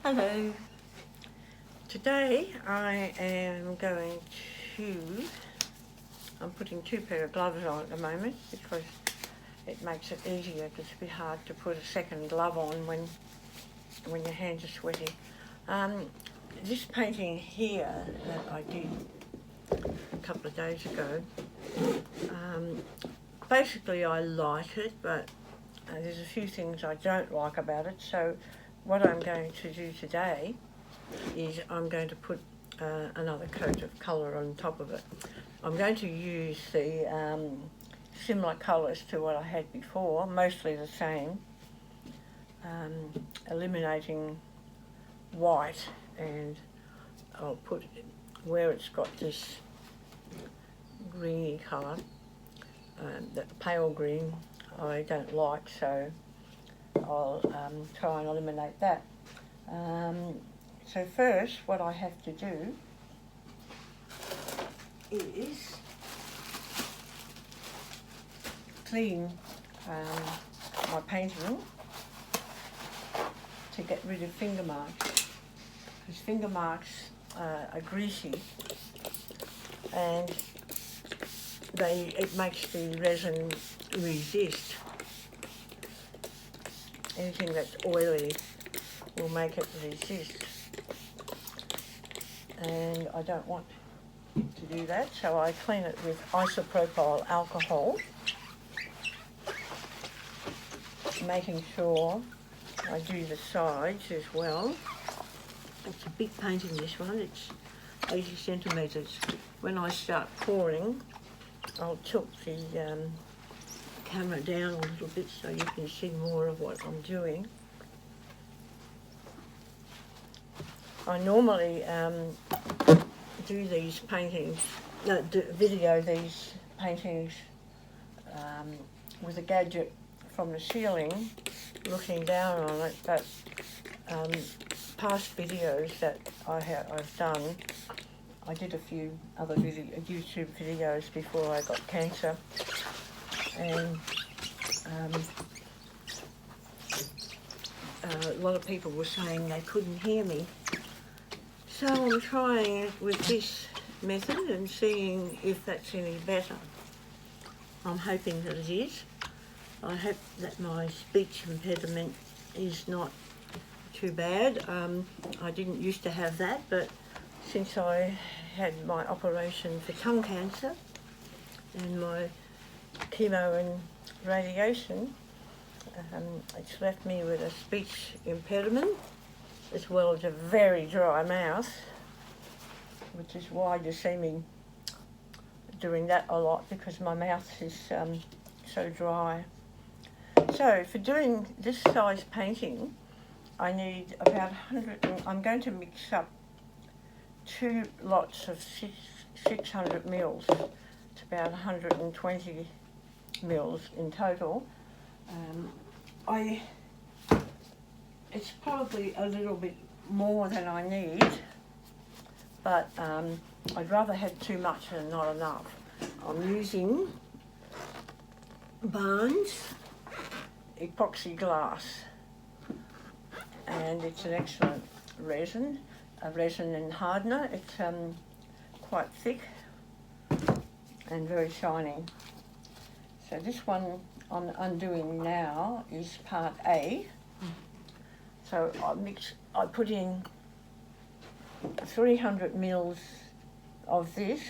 Hello. Today I am going to, I'm putting two pair of gloves on at the moment because it makes it easier. It's a bit hard to put a second glove on when your hands are sweaty. This painting here that I did a couple of days ago, basically I like it, but there's a few things I don't like about it. So what I'm going to do today is I'm going to put another coat of colour on top of it. I'm going to use the similar colours to what I had before, mostly the same, eliminating white, and I'll put where it's got this greeny colour, that pale green I don't like, so I'll try and eliminate that. So first what I have to do is clean my painting to get rid of finger marks, because finger marks are greasy and it makes the resin resist. Anything that's oily will make it resist, and I don't want to do that, so I clean it with isopropyl alcohol, making sure I do the sides as well. It's a big painting, this one, it's 80 centimetres. When I start pouring, I'll tilt the camera down a little bit so you can see more of what I'm doing. I normally do these paintings, video these paintings with a gadget from the ceiling, looking down on it, but past videos that I've done, I did a few other YouTube videos before I got cancer, and a lot of people were saying they couldn't hear me. So I'm trying it with this method and seeing if that's any better. I'm hoping that it is. I hope that my speech impediment is not too bad. I didn't used to have that, but since I had my operation for tongue cancer and my chemo and radiation, it's left me with a speech impediment as well as a very dry mouth, which is why you see me doing that a lot, because my mouth is so dry. So for doing this size painting, I need about 100, I'm going to mix up 2 lots of 600 mils. It's about 120 mils in total. It's probably a little bit more than I need, but I'd rather have too much than not enough. I'm using Barnes epoxy glass, and it's an excellent resin, a resin and hardener. It's quite thick and very shiny. So this one I'm undoing now is part A. So I put in 300 mils of this,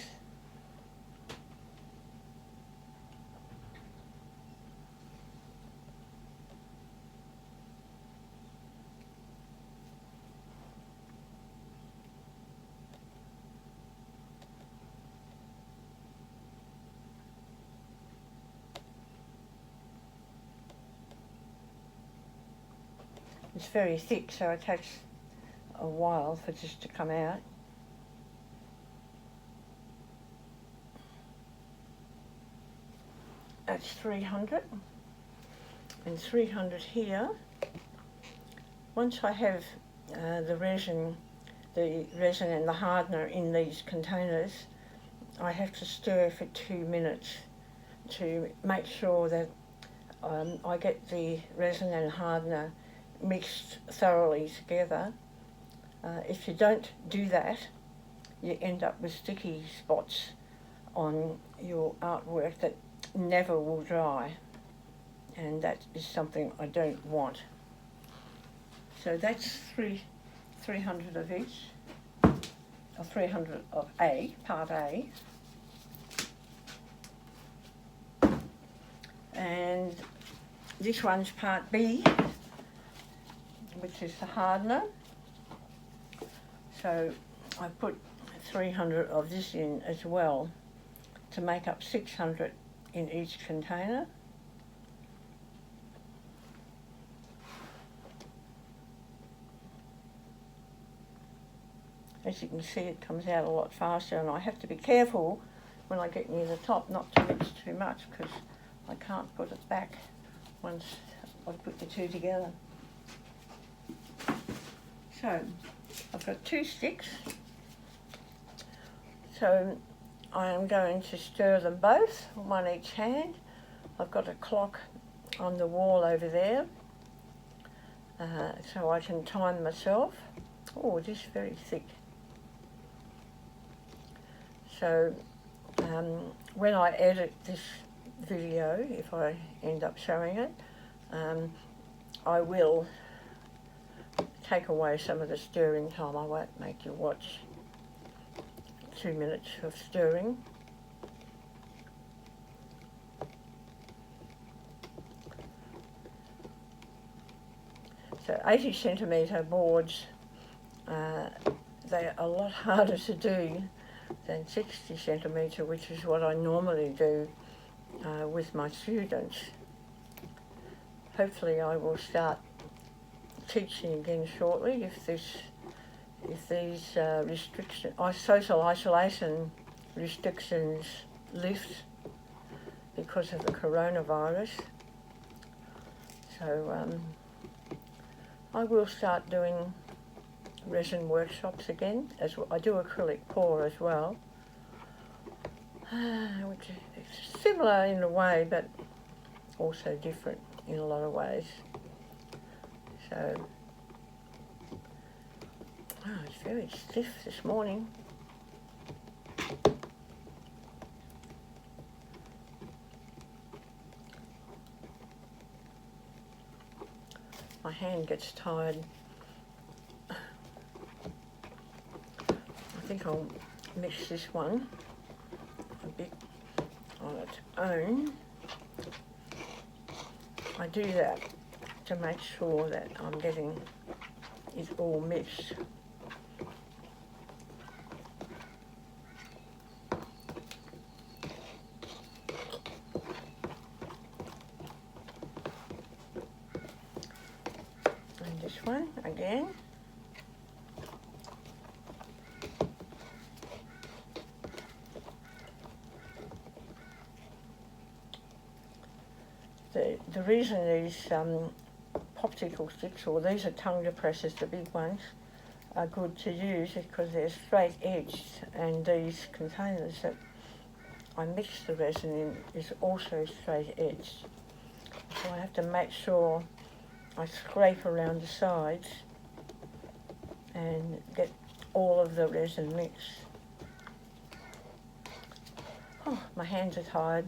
it's very thick, so it takes a while for this to come out. That's 300, and 300 here. Once I have the resin and the hardener in these containers, I have to stir for 2 minutes to make sure that I get the resin and hardener mixed thoroughly together If you don't do that, you end up with sticky spots on your artwork that never will dry, and that is something I don't want. So that's 300 of each, or 300 of A, part A. And this one's part B, which is the hardener. So I put 300 of this in as well to make up 600 in each container. As you can see, it comes out a lot faster, and I have to be careful when I get near the top not to mix too much, because I can't put it back once I put the two together. So I've got 2 sticks, so I am going to stir them both, one each hand. I've got a clock on the wall over there, so I can time myself. Oh, it is very thick. So when I edit this video, if I end up showing it, I will take away some of the stirring time. I won't make you watch 2 minutes of stirring. So 80 centimetre boards, they're a lot harder to do than 60 centimetre, which is what I normally do with my students. Hopefully I will start teaching again shortly if these social isolation restrictions lift because of the coronavirus. So I will start doing resin workshops again, as well. I do acrylic pour as well, which is similar in a way but also different in a lot of ways. So it's very stiff this morning. My hand gets tired. I think I'll mix this one a bit on its own. I do that to make sure that I'm getting it all mixed. And this one again. The reason these popsicle sticks, or these are tongue depressors, the big ones, are good to use is because they're straight edged, and these containers that I mix the resin in is also straight edged. So I have to make sure I scrape around the sides and get all of the resin mixed. Oh, my hands are tired.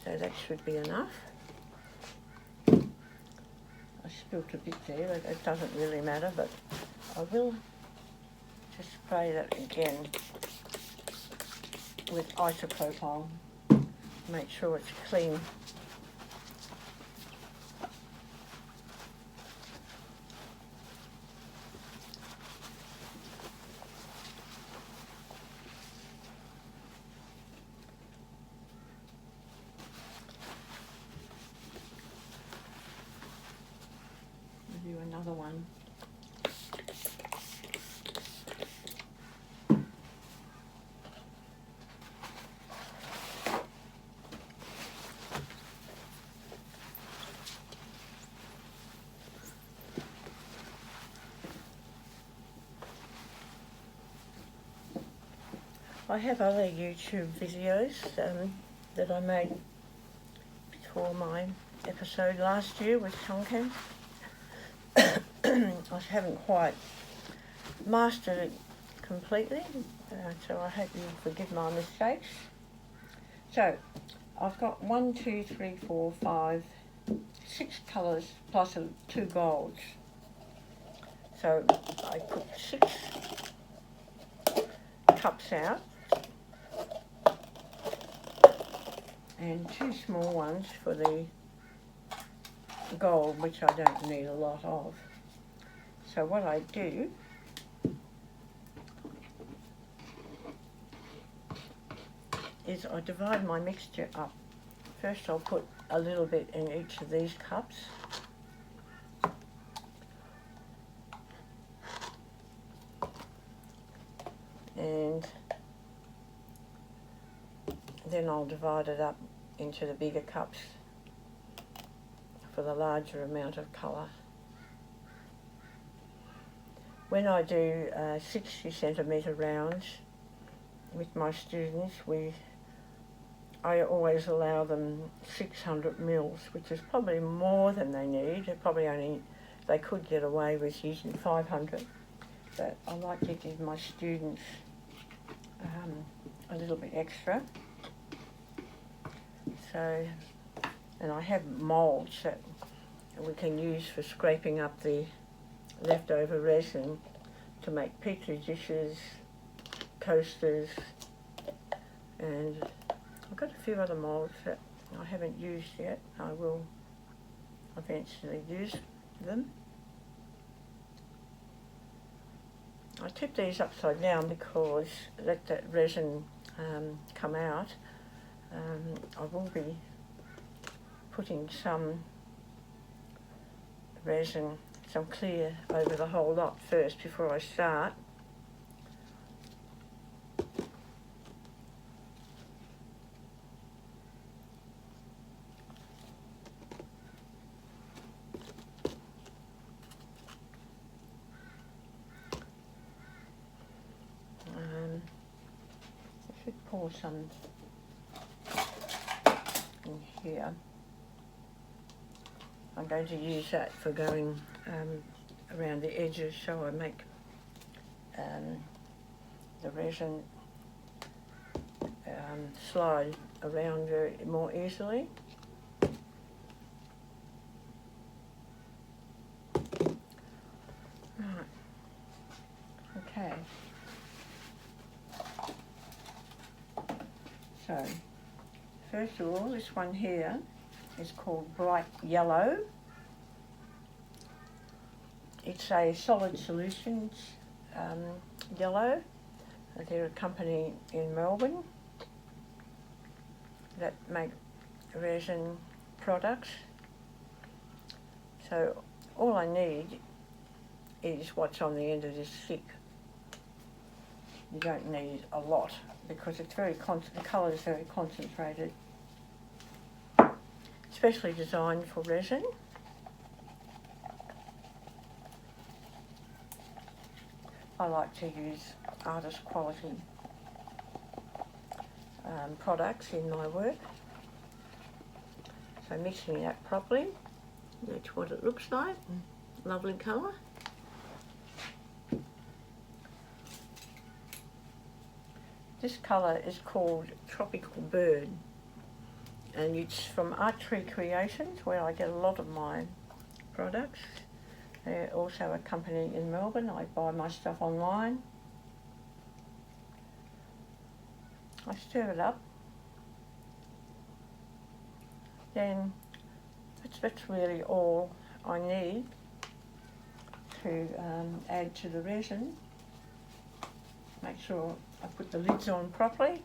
So that should be enough. I spilt a bit there, it doesn't really matter, but I will just spray that again with isopropyl. Make sure it's clean. Do another one. I have other YouTube videos that I made before my episode last year with Tonkin. I haven't quite mastered it completely, so I hope you forgive my mistakes. So I've got 1, 2, 3, 4, 5, 6 colours plus 2 golds. So I put 6 cups out and 2 small ones for the gold, which I don't need a lot of. So what I do is I divide my mixture up. First I'll put a little bit in each of these cups. And then I'll divide it up into the bigger cups for the larger amount of colour. When I do 60 centimetre rounds with my students, I always allow them 600 mils, which is probably more than they need. They could get away with using 500, but I like to give my students a little bit extra. So, and I have moulds that we can use for scraping up the leftover resin to make petri dishes, coasters, and I've got a few other moulds that I haven't used yet. I will eventually use them. I tip these upside down because let that resin come out. I will be putting some resin, some clear, over the whole lot first before I start. I should pour some in here. I'm going to use that for going around the edges, so I make the resin slide around more easily. Right. Okay. So, first of all, this one here is called Bright Yellow. It's a Solid Solutions yellow. They're a company in Melbourne that make resin products. So all I need is what's on the end of this stick. You don't need a lot because it's the colour is very concentrated. Especially designed for resin. I like to use artist quality products in my work. So mixing that properly, that's what it looks like. Lovely colour. This colour is called Tropical Bird, and it's from Art Tree Creations, where I get a lot of my products. They're also a company in Melbourne. I buy my stuff online. I stir it up. Then that's really all I need to add to the resin. Make sure I put the lids on properly.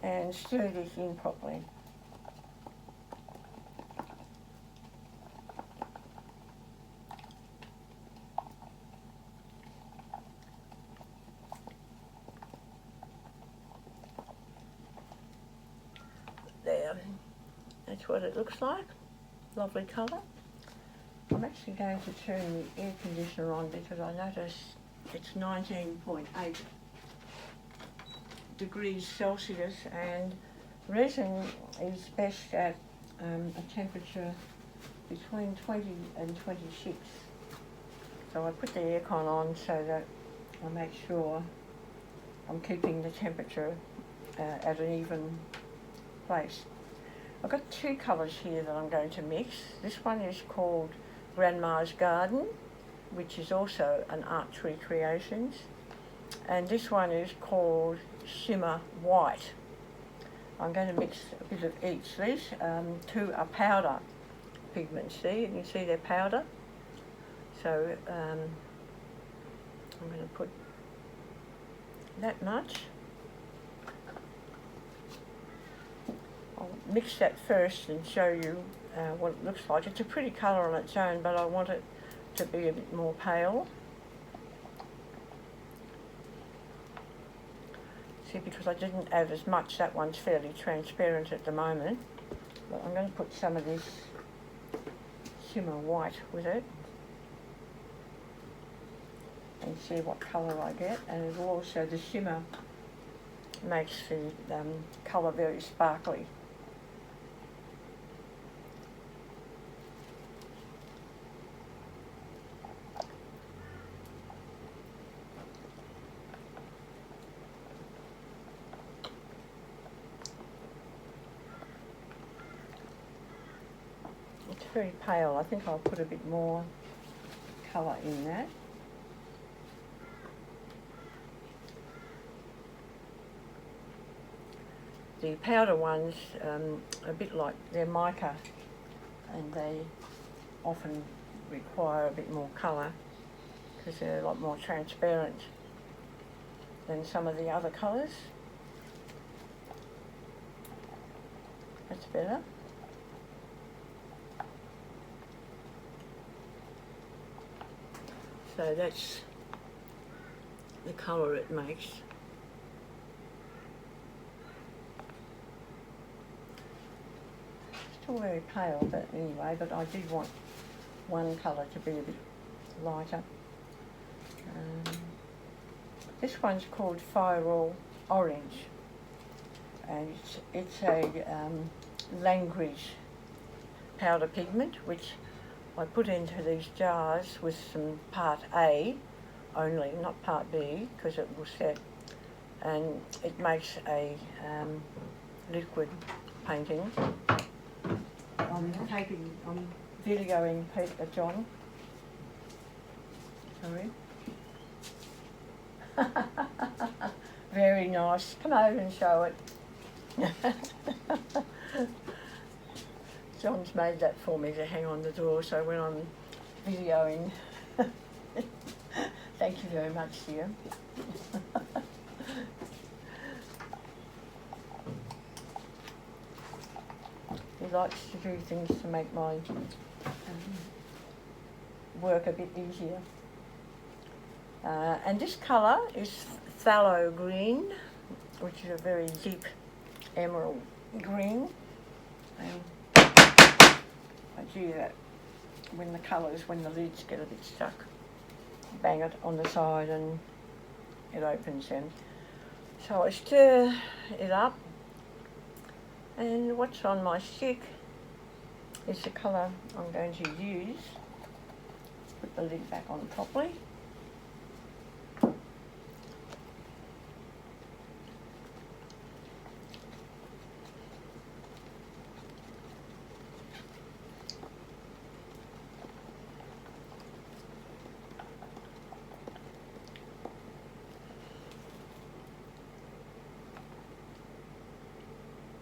And stir this in properly. There, that's what it looks like. Lovely colour. I'm actually going to turn the air conditioner on because I notice it's 19.8 degrees Celsius, and resin is best at a temperature between 20 and 26. So I put the aircon on so that I make sure I'm keeping the temperature at an even place. I've got two colours here that I'm going to mix. This one is called Grandma's Garden, which is also an Art Tree Creations, and this one is called Shimmer White. I'm going to mix a bit of each. These two are powder pigments. See, you can see they're powder. So I'm going to put that much. I'll mix that first and show you what it looks like. It's a pretty colour on its own, but I want it to be a bit more pale. See, because I didn't add as much, that one's fairly transparent at the moment. But I'm going to put some of this Shimmer White with it and see what colour I get. And it also, the shimmer makes the colour very sparkly. It's very pale. I think I'll put a bit more colour in that. The powder ones are a bit like, they're mica, and they often require a bit more colour because they're a lot more transparent than some of the other colours. That's better. So that's the colour it makes. Still very pale, but anyway, but I did want one colour to be a bit lighter. This one's called Firewall Orange, and it's a language powder pigment which I put into these jars with some part A only, not part B, because it will set, and it makes a liquid painting. I'm videoing John. Sorry. Very nice. Come over and show it. John's made that for me to hang on the door, so when I'm videoing, thank you very much, dear. He likes to do things to make my work a bit easier. And this colour is Phthalo Green, which is a very deep emerald green. And I do that when the lids get a bit stuck. Bang it on the side and it opens then. So I stir it up, and what's on my stick is the colour I'm going to use. Put the lid back on properly.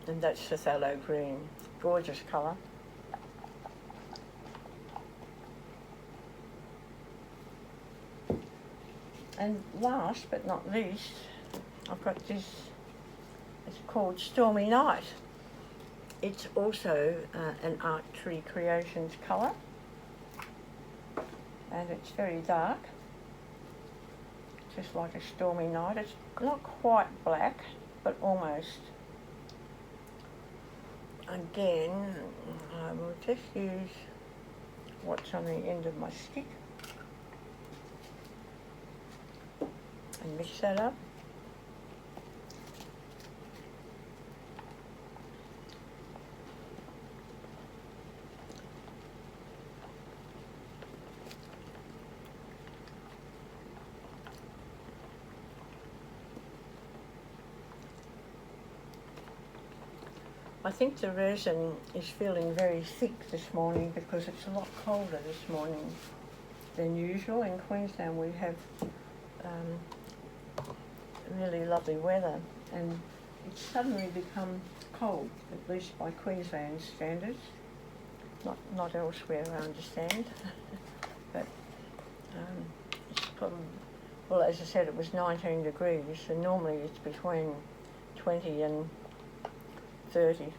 And that's the Phthalo Green. Gorgeous colour. And last but not least, I've got this, it's called Stormy Night. It's also an Art Tree Creations colour, and it's very dark, just like a stormy night. It's not quite black, but almost. Again, I will just use what's on the end of my stick and mix that up. I think the resin is feeling very thick this morning because it's a lot colder this morning than usual. In Queensland we have really lovely weather, and it's suddenly become cold, at least by Queensland standards. Not elsewhere, I understand. But it's probably, well, as I said, it was 19 degrees, and normally it's between 20 and 30.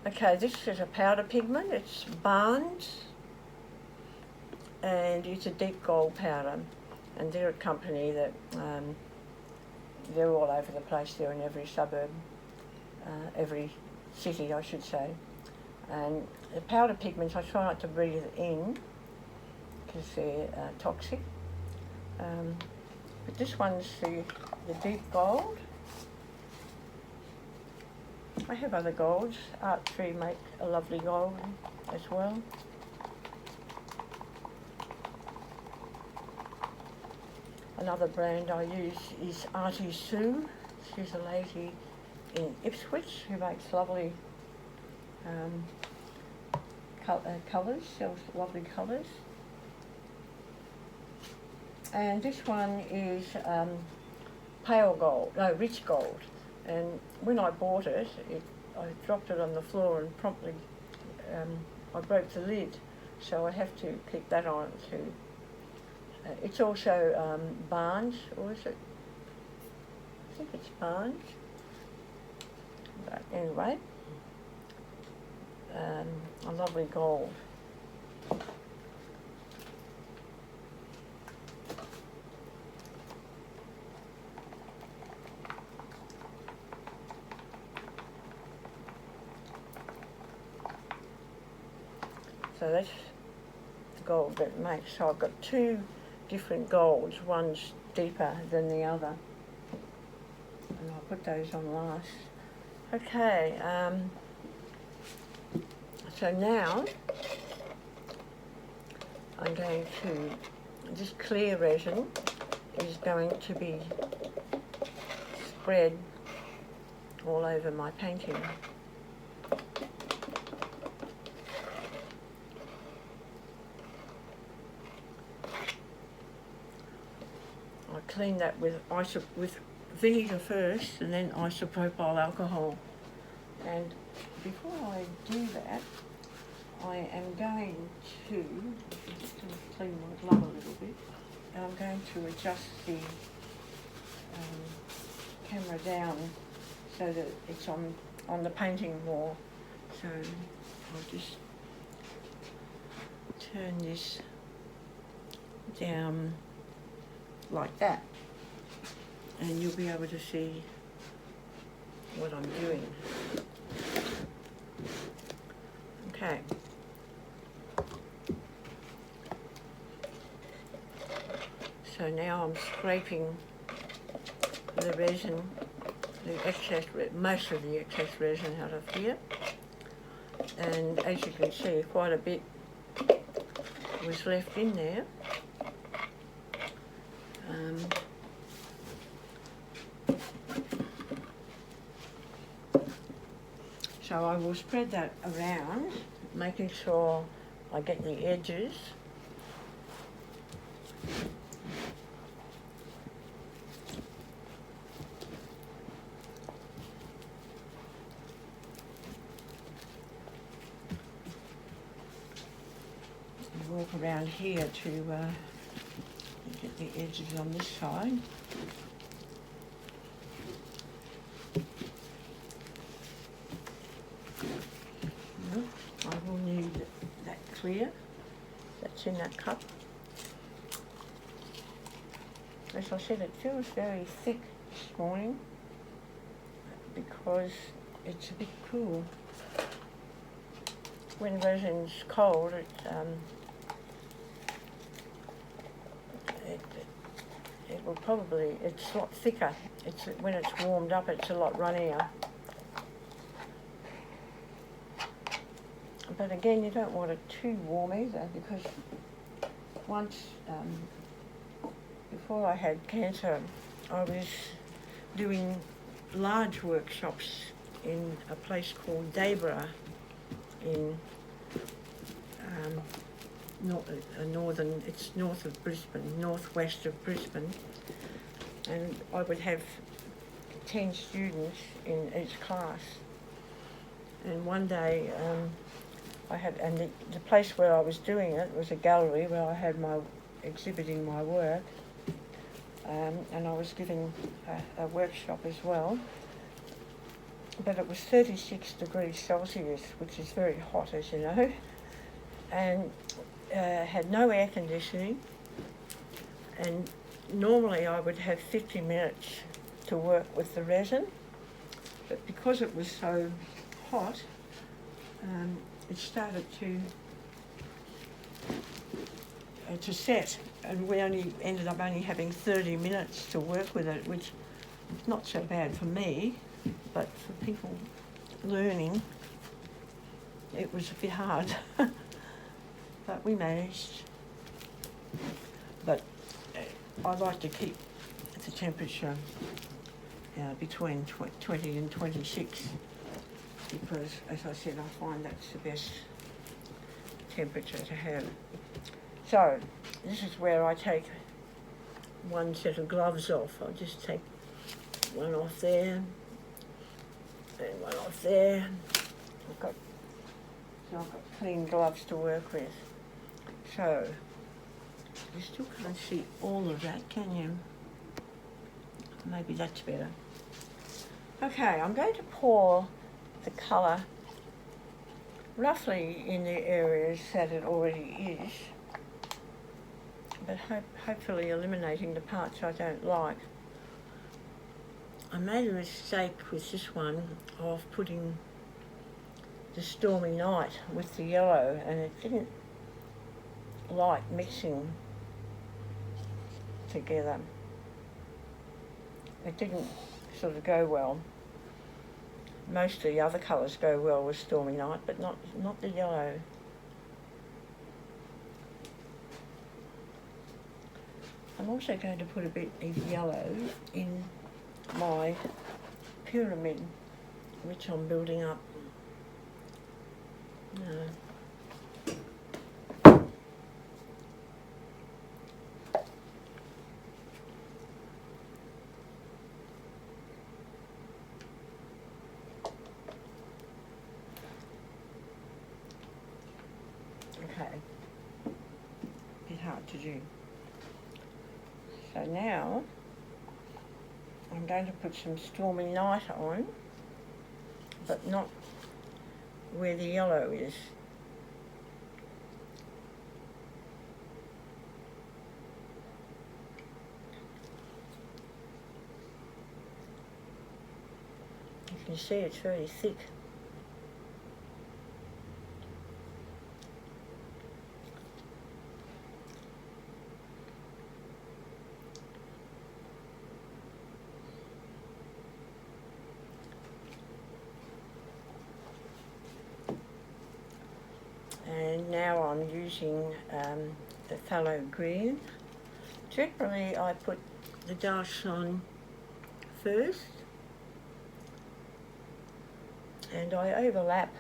Okay, this is a powder pigment. It's Barnes, and it's a deep gold powder, and they're a company that they're all over the place. They're in every suburb, every city, I should say. And the powder pigments, I try not to breathe in because they're toxic. But this one's the deep gold. I have other golds. Arttree make a lovely gold as well. Another brand I use is Auntie Sue. She's a lady in Ipswich who makes lovely colours, sells lovely colours. And this one is pale gold, no, rich gold. And when I bought it, I dropped it on the floor and promptly I broke the lid, so I have to keep that on too. It's also Barnes, or is it? I think it's Barnes. But anyway, a lovely gold. So that's the gold that it makes. So I've got two different golds. One's deeper than the other. And I'll put those on last. Okay, so now I'm going to, this clear resin is going to be spread all over my painting. I clean that with vinegar first and then isopropyl alcohol. And before I do that, I am going to, I'm just going to clean my glove a little bit, and I'm going to adjust the camera down so that it's on the painting more. So I'll just turn this down like that, and you'll be able to see what I'm doing. Okay. So now I'm scraping the resin, the excess, most of the excess resin out of here, and as you can see, quite a bit was left in there. So I will spread that around, making sure I get the edges. And walk around here to get the edges on this side. I will need that clear that's in that cup. As I said, it feels very thick this morning because it's a bit cool. when resin's cold, it will probably, it's a lot thicker. When it's warmed up, it's a lot runnier. But again, you don't want it too warm either, because once, before I had cancer, I was doing large workshops in a place called Dayborough in it's north of Brisbane, northwest of Brisbane, and I would have 10 students in each class. And one day the place where I was doing it was a gallery where I had exhibiting my work, and I was giving a workshop as well. But it was 36 degrees Celsius, which is very hot, as you know, and had no air conditioning. And normally I would have 50 minutes to work with the resin, but because it was so hot, it started to set, and we ended up only having 30 minutes to work with it, which is not so bad for me, but for people learning, it was a bit hard. But we managed. But I like to keep the temperature between 20 and 26, because, as I said, I find that's the best temperature to have. So this is where I take one set of gloves off. I'll just take one off there and one off there. I've got clean gloves to work with. So you still can't see all of that, can you? Maybe that's better. Okay, I'm going to pour the colour roughly in the areas that it already is, but hopefully eliminating the parts I don't like. I made a mistake with this one of putting the Stormy Night with the yellow, and it didn't like mixing together. It didn't sort of go well. Most of the other colours go well with Stormy Night, but not the yellow. I'm also going to put a bit of yellow in my pyramid, which I'm building up. Okay, a bit hard to do. So now I'm going to put some Stormy Night on, but not where the yellow is. You can see it's very thick. And now I'm using the phthalo green. Generally I put the dashes on first, and I overlap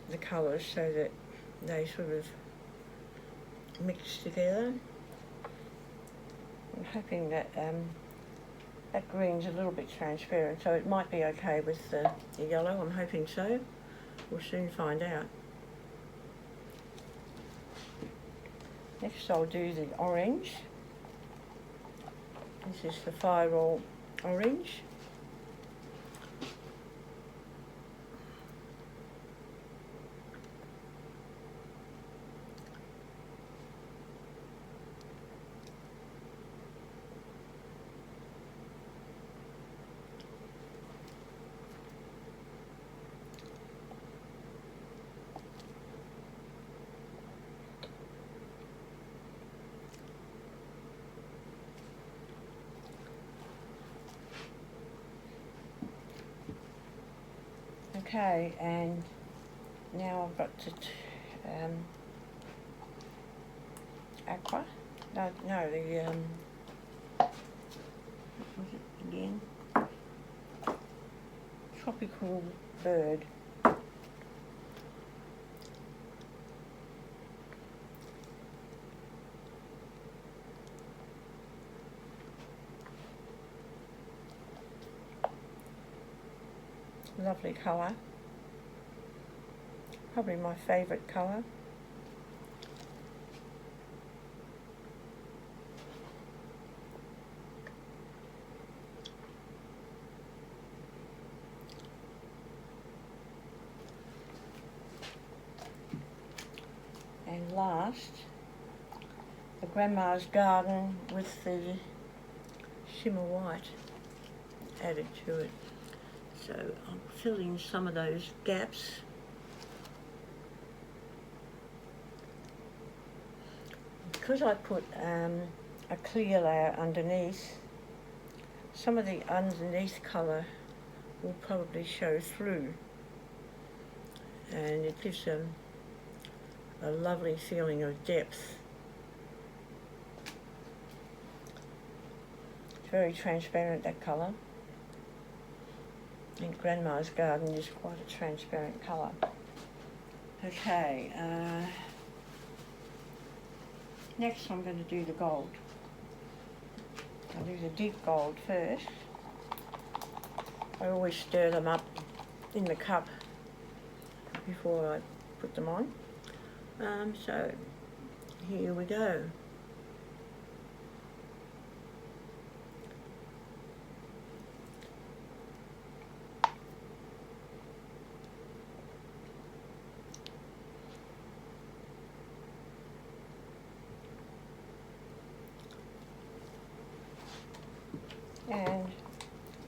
the colours so that they sort of mix together. I'm hoping that that green's a little bit transparent, so it might be okay with the yellow. I'm hoping so. We'll soon find out. Next I'll do the orange. This is the Firewall orange. Okay, and now I've got to aqua. No, the what was it again? Tropical bird. Lovely colour. Probably my favourite colour. And last, the Grandma's Garden with the shimmer white added to it. So I'll fill in some of those gaps. Because I put a clear layer underneath, some of the underneath colour will probably show through, and it gives them a lovely feeling of depth. It's very transparent, that colour. I think Grandma's Garden is quite a transparent colour. Okay, next I'm going to do the gold. I'll do the deep gold first. I always stir them up in the cup before I put them on. So here we go. And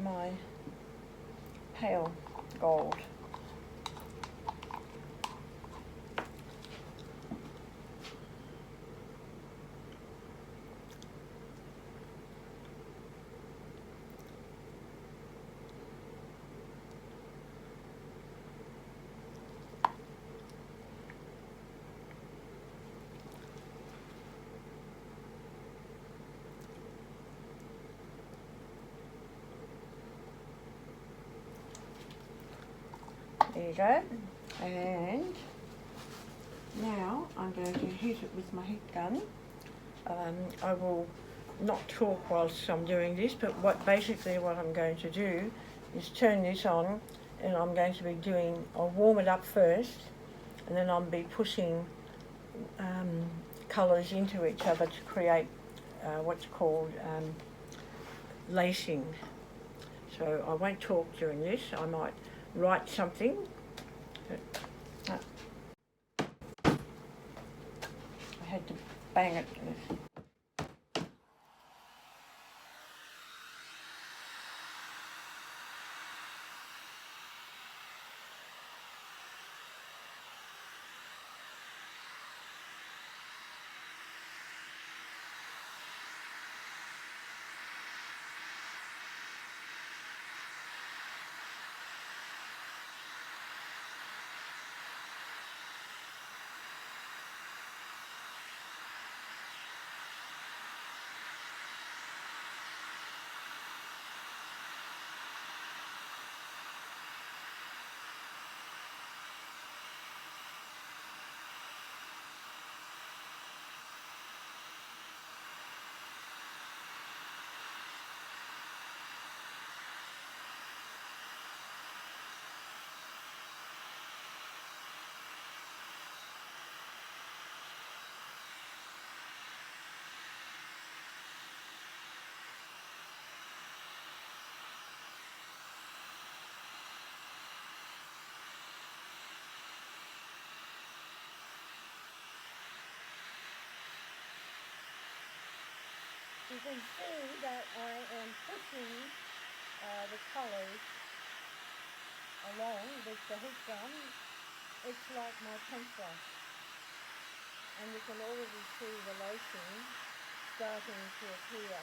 my pale gold. There you go. And now I'm going to heat it with my heat gun. I will not talk whilst I'm doing this, but what I'm going to do is turn this on, and I'm going to be I'll warm it up first, and then I'll be pushing colours into each other to create what's called lacing. So I won't talk during this. I might write something. I had to bang it. You can see that I am pushing the colours along with the heat gun. It's like my paintbrush, and you can already see the lacing starting to appear.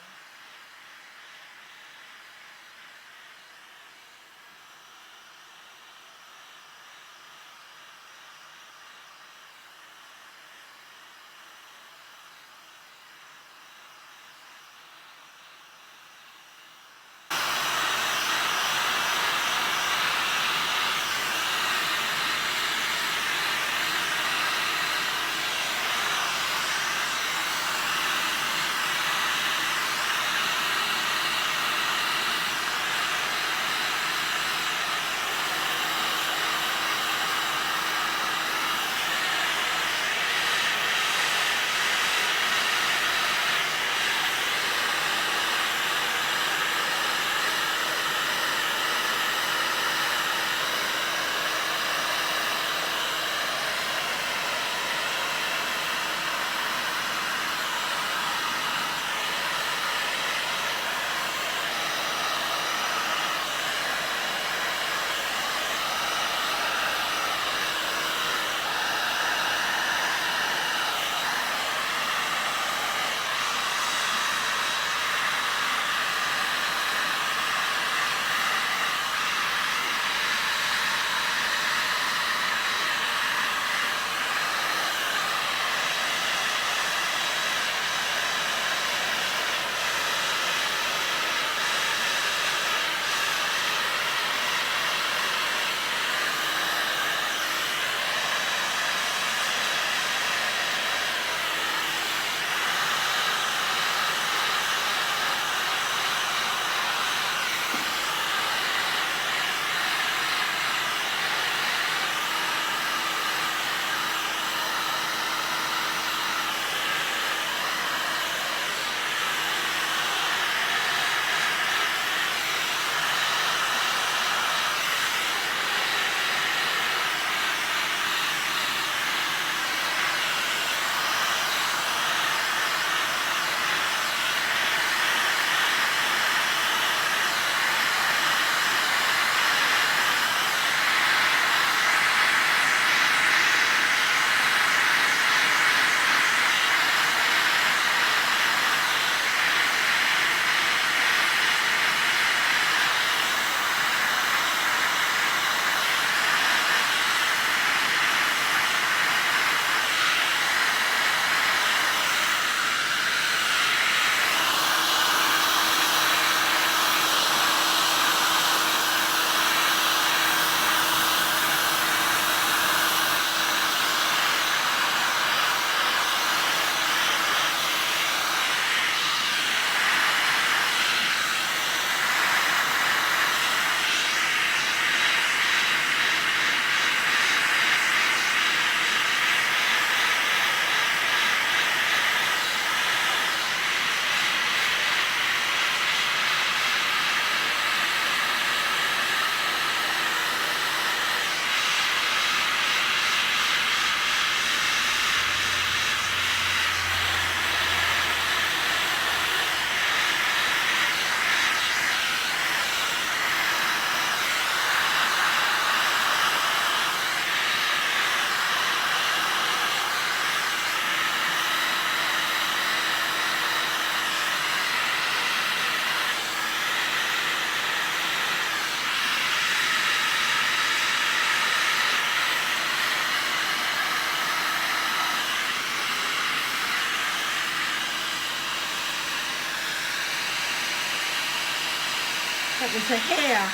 That was a hair.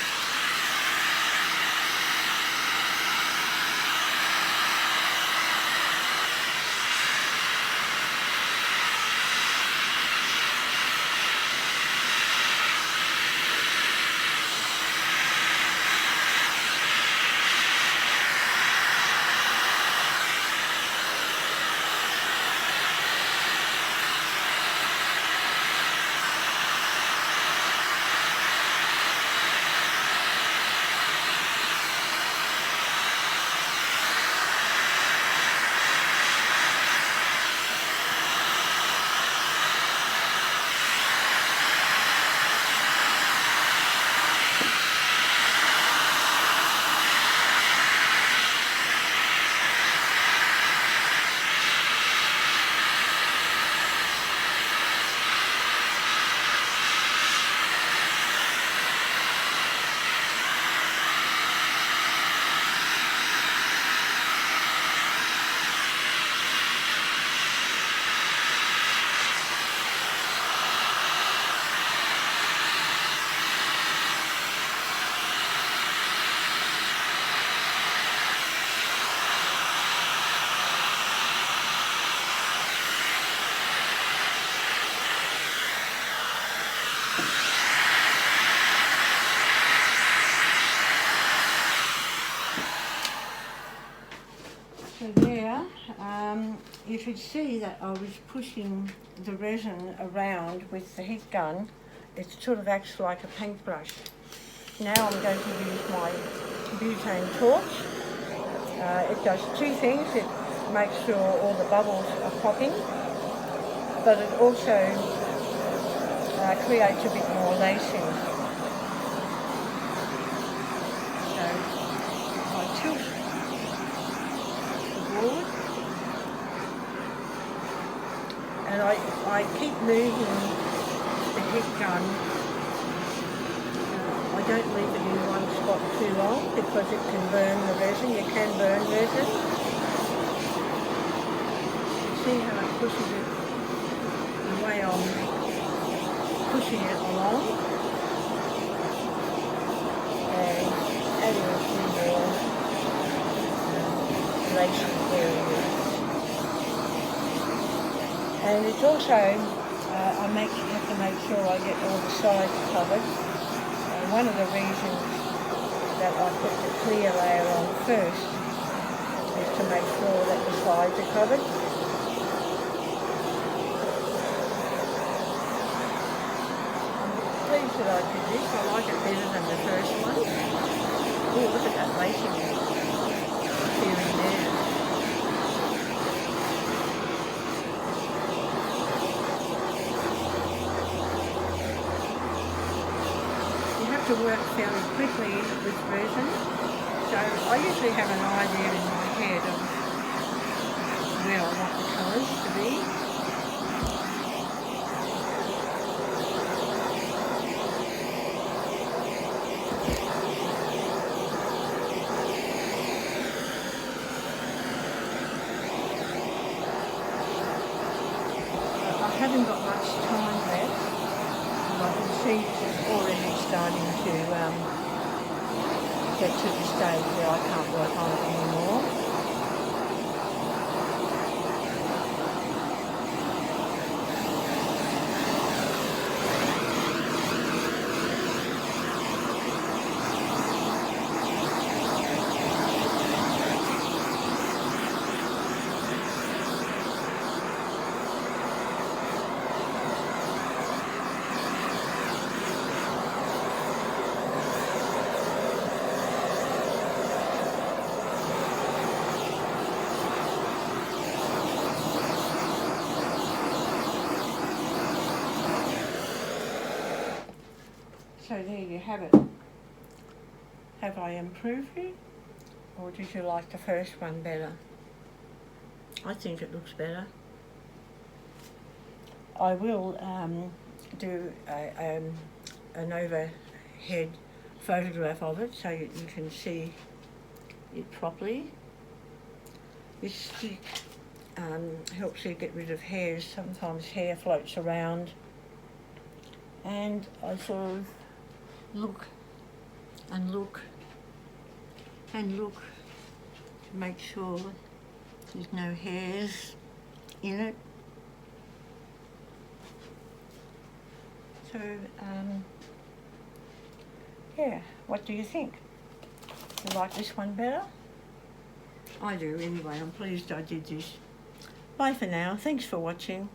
So there, you could see that I was pushing the resin around with the heat gun. It sort of acts like a paintbrush. Now I'm going to use my butane torch. It does two things. It makes sure all the bubbles are popping, but it also creates a bit more lacing. So I tilt the board and I keep moving the heat gun. I don't leave it in one spot too long because it can burn the resin. You can burn resin. See how it pushes it the way I'm pushing it along and adding a few more lacing areas. And it's also, I have to make sure I get all the sides covered. One of the reasons that I put the clear layer on first is to make sure that the sides are covered. I'm pleased that I did this. I like it better than the first one. Oh, look at that lacing appearing there. To work fairly quickly with resin, so I usually have an idea in my head of where I want the colours to be. I haven't got much time left. I can see it's already starting to get to the stage where I can't work on it anymore. So there you have it. Have I improved it, or did you like the first one better? I think it looks better. I will do an overhead photograph of it so you can see it properly. This stick helps you get rid of hairs. Sometimes hair floats around, and I sort of look and look and look to make sure there's no hairs in it. So, yeah, what do you think? You like this one better? I do anyway. I'm pleased I did this. Bye for now. Thanks for watching.